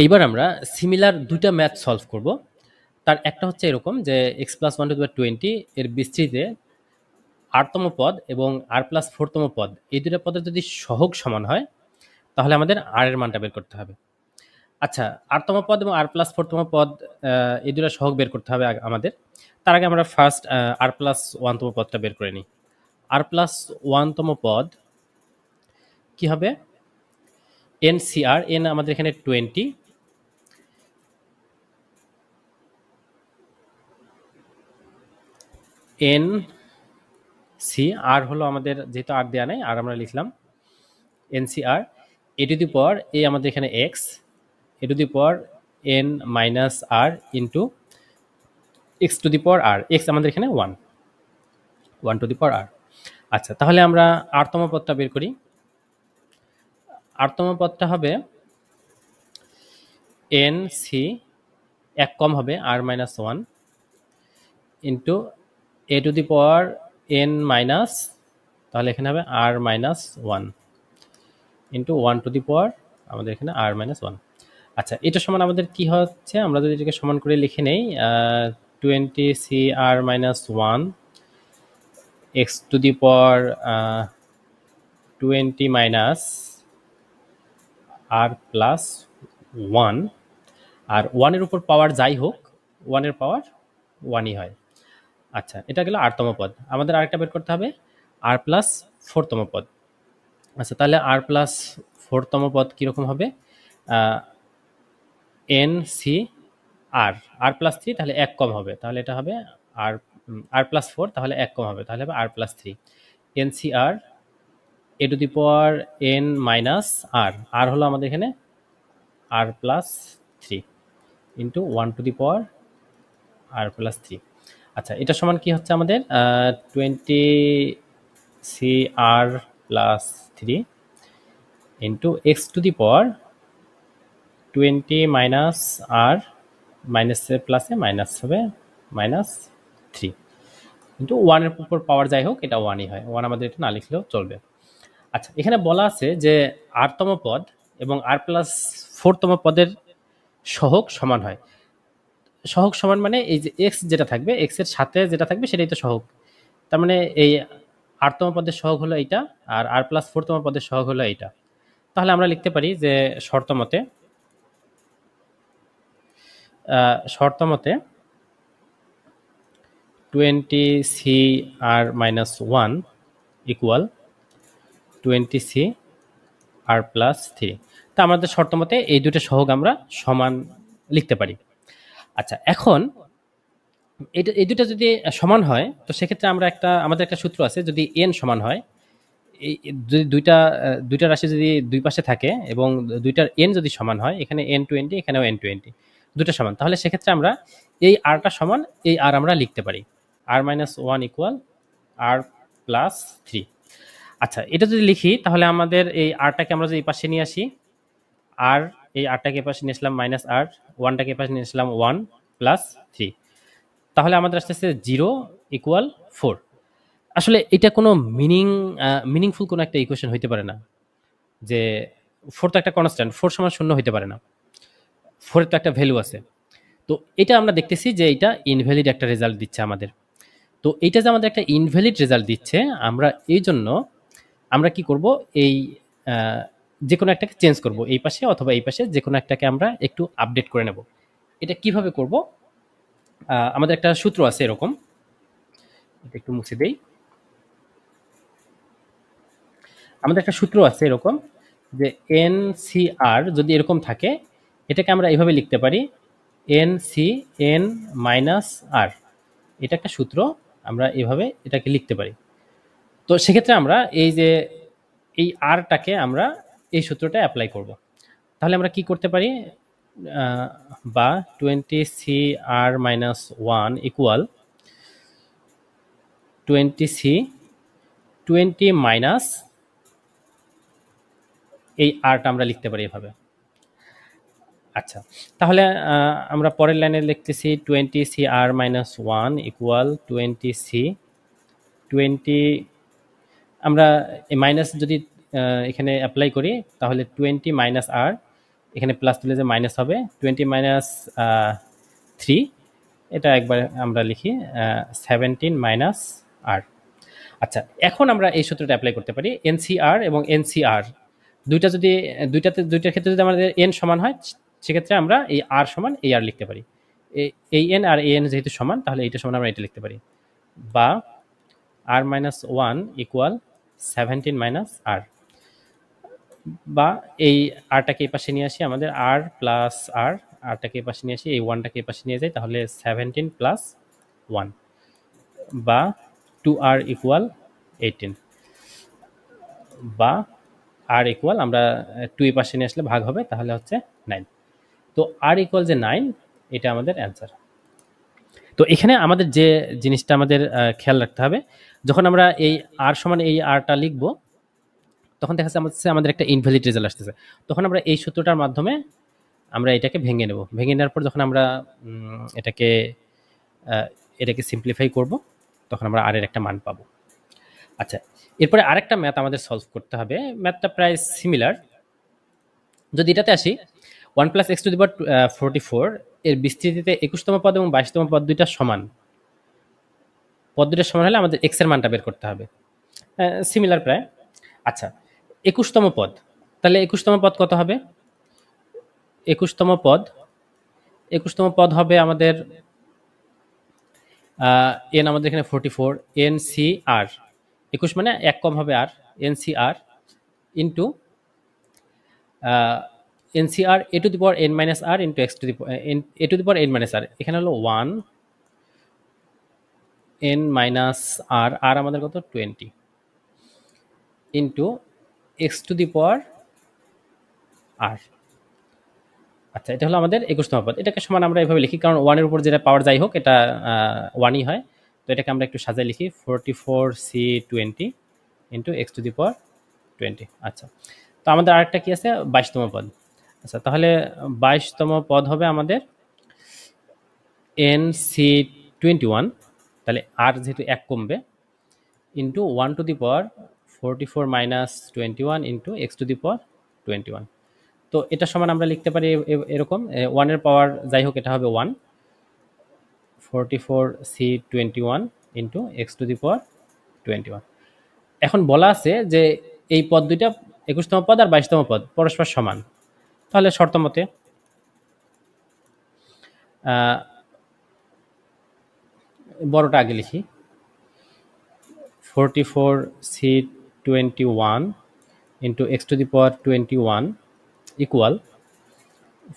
এইবার আমরা সিমিলার দুইটা ম্যাথ সলভ করব। তার একটা হচ্ছে এরকম যে x plus one to the power 20 এর বিস্তৃতিতে আরতম পদ এবং আর প্লাস ফোরতম পদ এই দুটো পদের যদি সহগ সমান হয় তাহলে আমাদের আর এর মানটা বের করতে হবে। আচ্ছা, আরতম পদ এবং আর প্লাস ফোরতম পদ এই দুটো সহগ বের করতে হবে আমাদের। তার আগে আমরা ফার্স্ট আর প্লাস ওয়ানতম পদটা বের করে নিই। আর প্লাস ওয়ানতম পদ কি হবে? এন সি আর, এন আমাদের এখানে 20, এন সি আর হলো আমাদের, যেহেতু আর দেওয়া নেই আর আমরা লিখলাম n c r, a to the power a আমাদের এখানে x, a to the power n minus r into x to the power r, x আমাদের এখানে one, one to the power r. আচ্ছা, তাহলে আমরা আরতম পদটা বের করি। আরতম পদটা হবে এন সি, এক কম হবে আর minus one into a to the power n minus, তাহলে এখানে হবে আর minus one into one to the power আমাদের এখানে আর মাইনাস ওয়ান। আচ্ছা, এটা সমান আমাদের কি হচ্ছে, আমরা যদি এটাকে সমান করে লিখে নেই 20 c r minus one x to the power 20 minus r plus one, আর ওয়ানের উপর পাওয়ার যাই হোক ওয়ানের পাওয়ার ওয়ানই হয়। আচ্ছা, এটা গেল আরতম পদ। আমাদের আরেকটা বের করতে হবে আর প্লাস ফোরতম পদ। আচ্ছা, তাহলে আর প্লাস ফোরতম পদ কীরকম হবে? এন সি আর, আর প্লাস থ্রি, তাহলে এক কম হবে, তাহলে এটা হবে আর, আর প্লাস ফোর, তাহলে এক কম হবে, তাহলে হবে r plus three. N c r a to the power n minus r, r হলো আমাদের এখানে r plus three into one to the power r plus three. আচ্ছা, এটা সমান কি হচ্ছে আমাদের 20 c r plus three into x to the power 20 minus r, মাইনাসে প্লাসে মাইনাস হবে মাইনাস থ্রি কিন্তু ওয়ানের উপর পাওয়ার যাই হোক এটা ওয়ানই হয়, ওয়ান আমাদের এটা না লিখলেও চলবে। আচ্ছা, এখানে বলা আছে যে আরতম পদ এবং আর প্লাস ফোরতম পদের সহগ সমান হয়। সহগ সমান মানে এই যে এক্স যেটা থাকবে, এক্স এর সাথে যেটা থাকবে সেটাই তো সহগ। তার মানে এই আরতম পদের সহগ হলো এইটা, আর আর প্লাস ফোরতম পদের সহগ হলো এইটা। তাহলে আমরা লিখতে পারি যে শর্ত মতে শর্ত মতে 20 c r minus one equal 20 c r plus three. তা আমাদের শর্ত মতে এই দুটো সহগ আমরা সমান লিখতে পারি। আচ্ছা, এখন এটা এই দুটো যদি সমান হয় তো সেক্ষেত্রে আমরা আমাদের একটা সূত্র আছে, যদি এন সমান হয়, এই যদি দুইটা রাশি যদি দুই পাশে থাকে এবং দুইটার এন যদি সমান হয়, এখানে এন 20 এখানেও এন 20, দুটো সমান, তাহলে সেক্ষেত্রে আমরা এই আরটা সমান এই আর আমরা লিখতে পারি আর মাইনাস ওয়ান ইকুয়াল আর প্লাস থ্রি। আচ্ছা, এটা যদি লিখি তাহলে আমাদের এই আরটাকে আমরা যদি এই পাশে নিয়ে আসি, আর এই আরটাকে পাশে নিয়ে আসলাম মাইনাস আর, ওয়ানটাকে পাশে নিয়ে আসলাম ওয়ান প্লাস থ্রি, তাহলে আমাদের আসতেছে জিরো ইকুয়াল ফোর। আসলে এটা কোনো মিনিংফুল কোনো একটা ইকুয়েশন হইতে পারে না যে ফোর তো একটা কনস্ট্যান্ট, ফোর সমান শূন্য হইতে পারে না, ফোরের তো একটা ভ্যালু আছে। তো এটা আমরা দেখতেছি যে এটা ইনভ্যালিড একটা রেজাল্ট দিচ্ছে আমাদের। তো এইটা যে আমাদের একটা ইনভ্যালিড রেজাল্ট দিচ্ছে, আমরা এই জন্য আমরা কি করব, এই যে কোনো একটাকে চেঞ্জ করব, এই পাশে অথবা এই পাশে যে কোনো একটাকে আমরা একটু আপডেট করে নেব। এটা কিভাবে করব? আমাদের একটা সূত্র আছে এরকম, এটা একটু মুছে দেই। আমাদের একটা সূত্র আছে এরকম যে এন সি আর যদি এরকম থাকে, এটাকে আমরা এইভাবে লিখতে পারি এন সি এন মাইনাস আর, এটা একটা সূত্র, আমরা এভাবে এটাকে লিখতে পারি। তো সেক্ষেত্রে আমরা এই যে এই আরটাকে আমরা এই সূত্রটা অ্যাপ্লাই করব। তাহলে আমরা কি করতে পারি, বা 20 c r minus one equal 20 c 20 minus এই আরটা আমরা লিখতে পারি এভাবে। আচ্ছা, তাহলে আমরা পরের লাইনে লিখতেছি 20 c r minus one equal 20 c 20, আমরা এই মাইনাস যদি এখানে অ্যাপ্লাই করি তাহলে 20 মাইনাস আর এখানে প্লাস তুলে যে মাইনাস হবে 20 মাইনাস 3, এটা একবার আমরা লিখি 17 মাইনাস আর। আচ্ছা, এখন আমরা এই সূত্রটা অ্যাপ্লাই করতে পারি এনসিআর এবং এনসিআর দুইটার ক্ষেত্রে যদি আমাদের এন সমান হয়, সেক্ষেত্রে আমরা এই আর সমান এই আর লিখতে পারি। এই এন আর এ এন যেহেতু সমান, তাহলে এইটা সমান আমরা এটা লিখতে পারি, বা আর মাইনাস ওয়ান ইকুয়াল 17 মাইনাস আর, বা এই আরটাকে এই পাশে নিয়ে আসি, আমাদের আর প্লাস আর, আরটাকে এই পাশে নিয়ে আসি, এই ওয়ানটাকে এই পাশে নিয়ে যাই, তাহলে 17 প্লাস ওয়ান, বা 2r ইকুয়াল 18, বা আর ইকুয়াল আমরা 2 এই পাশে নিয়ে আসলে ভাগ হবে, তাহলে হচ্ছে 9। তো আর ইকুয়াল যে 9, এটা আমাদের অ্যান্সার। তো এখানে আমাদের যে জিনিসটা আমাদের খেয়াল রাখতে হবে, যখন আমরা এই আর সমান এই আরটা লিখব, তখন দেখা যাচ্ছে আমাদের একটা ইনভ্যালিড রেজাল্ট আসতেছে। তখন আমরা এই সূত্রটার মাধ্যমে আমরা এটাকে ভেঙে নেব। ভেঙে নেওয়ার পর যখন আমরা এটাকে সিম্পলিফাই করব, তখন আমরা আর এর একটা মান পাবো। আচ্ছা, এরপরে আরেকটা ম্যাথ আমাদের সলভ করতে হবে। ম্যাথটা প্রায় সিমিলার। যদি এটাতে আসি, 1 plus x to the power 44 এর বিস্তৃতিতে 21তম পদ এবং 22তম পদ দুইটা সমান। পদ দুইটা সমান হলে আমাদের এক্স এর মানটা বের করতে হবে। সিমিলার প্রায়। আচ্ছা, 21তম পদ, তাহলে 21তম পদ কত হবে? 21তম পদ হবে আমাদের এন, আমাদের এখানে 44, এন সি আর, 21 মানে এক কম হবে r, n c r into n c r a to the power n minus r into x to the a to the power n minus r. এখানে হলো 1 এন মাইনাস আর, আর আমাদের কত 20, into x to the power r. আচ্ছা, এটা হলো আমাদের 21তম পদ। এটাকে সমান আমরা এভাবে লিখি, কারণ 1 এর উপর যেটা পাওয়ার যাই হোক, এটা 1ই হয়। তো এটাকে আমরা একটু সাজাই লিখি, 44c20 into x to the power 20। আচ্ছা, তো আমাদের আরেকটা কি আছে, 22তম পদ। আচ্ছা, তাহলে 22তম পদ হবে আমাদের এন সি 21, তাহলে আর যেহেতু এক কমবে, into 1 to the power 44 minus 21 into x to the power 21। তো এটা সমান আমরা লিখতে পারি এরকম, 1 এর পাওয়ার যাই হোক, এটা হবে 1, 44c21 into x to the power 21। এখন বলা আছে যে এই পদ দুইটা 21তম পদ আর 22তম পদ পরস্পর সমান। তাহলে শর্ত মতে বড়টা আগে লিখি, 44c21 into x to the power 21 equal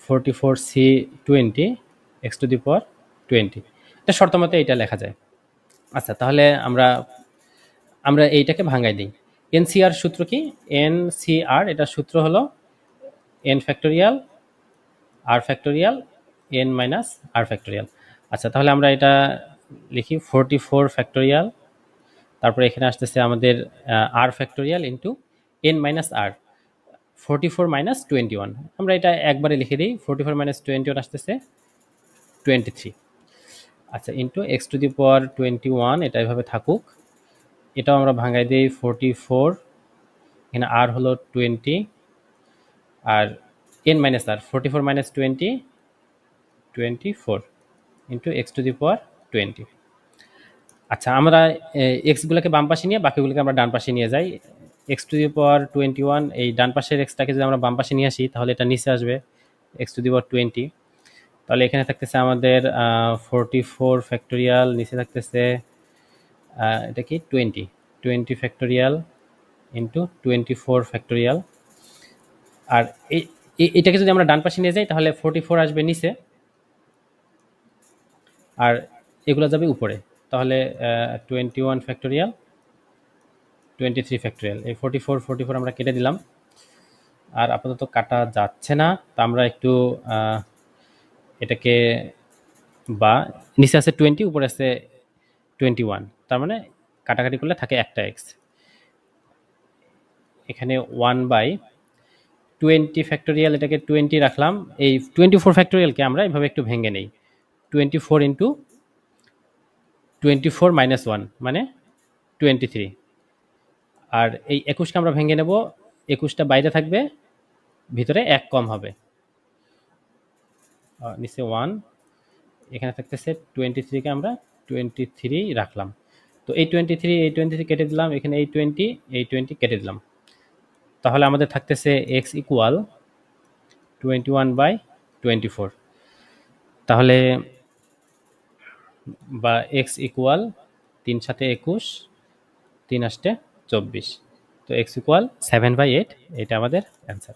44c20 x to the power 20। এটা শর্ত মতে এটা লেখা যায়। আচ্ছা, তাহলে আমরা এইটাকে ভাঙাই দিই। এনসিআর সূত্র কি? এনসিআর এটার সূত্র হলো N factorial r factorial N minus r factorial. আচ্ছা, তাহলে আমরা এটা লিখি 44 ফ্যাক্টোরিয়াল, তারপরে এখানে আসতেছে আমাদের r factorial into N minus r, 44 minus 21। আমরা এটা একবারে লিখে দিই, 44 মাইনাস 21 আসতেছে 23। আচ্ছা, into x to the power 21, এটা এভাবে থাকুক। এটাও আমরা ভাঙাই দিই, 44, এখানে আর হলো 20, আর n minus r 44 minus 20 24 into x to the power 20। আচ্ছা, আমরা এক্সগুলোকে বাম পাশে নিয়ে বাকিগুলোকে আমরা ডান পাশে নিয়ে যাই। এক্স টু দি পাওয়ার 21, এই ডান পাশের এক্সটাকে যদি আমরা বাম পাশে নিয়ে আসি, তাহলে এটা নিচে আসবে এক্স টু দি পাওয়ার 20। তাহলে এখানে থাকতেছে আমাদের 44 ফ্যাক্টোরিয়াল, নিচে থাকতেছে এটা কি 20 ফ্যাক্টোরিয়াল ইন্টু 24 ফ্যাক্টোরিয়াল। আর এটাকে যদি আমরা ডান পাশে নিয়ে যাই, তাহলে 44 আসবে নিচে আর এগুলো যাবে উপরে। তাহলে 21 ফ্যাক্টোরিয়াল, 23 ফ্যাক্টোরিয়াল। এই 44 আমরা কেটে দিলাম, আর আপাতত কাটা যাচ্ছে না। তো আমরা একটু এটাকে, বা নিচে আছে 20, উপরে আছে 21, তার মানে কাটাকাটি করলে থাকে একটা এক্স। এখানে 1/20 ফ্যাক্টোরিয়াল, এটাকে 20 রাখলাম। এই 24 ফ্যাক্টোরিয়ালকে আমরা এভাবে একটু ভেঙে নেই, 24 ইন্টু 24 মাইনাস 1 মানে 23। আর এই 21কে আমরা ভেঙে নেব, 21টা বাইরে থাকবে, ভিতরে এক কম হবে, নিচে 1, এখানে থাকতেছে 23কে আমরা 23 রাখলাম। তো এই 23 কেটে দিলাম, এখানে এই 20 কেটে দিলাম। তাহলে আমাদের থাকতেছে x ইকুয়াল 21/24। তাহলে বা x ইকুয়াল 3 সাথে 21, 3 আসতে 24। তো x ইকুয়াল 7/8, এটা আমাদের অ্যান্সার।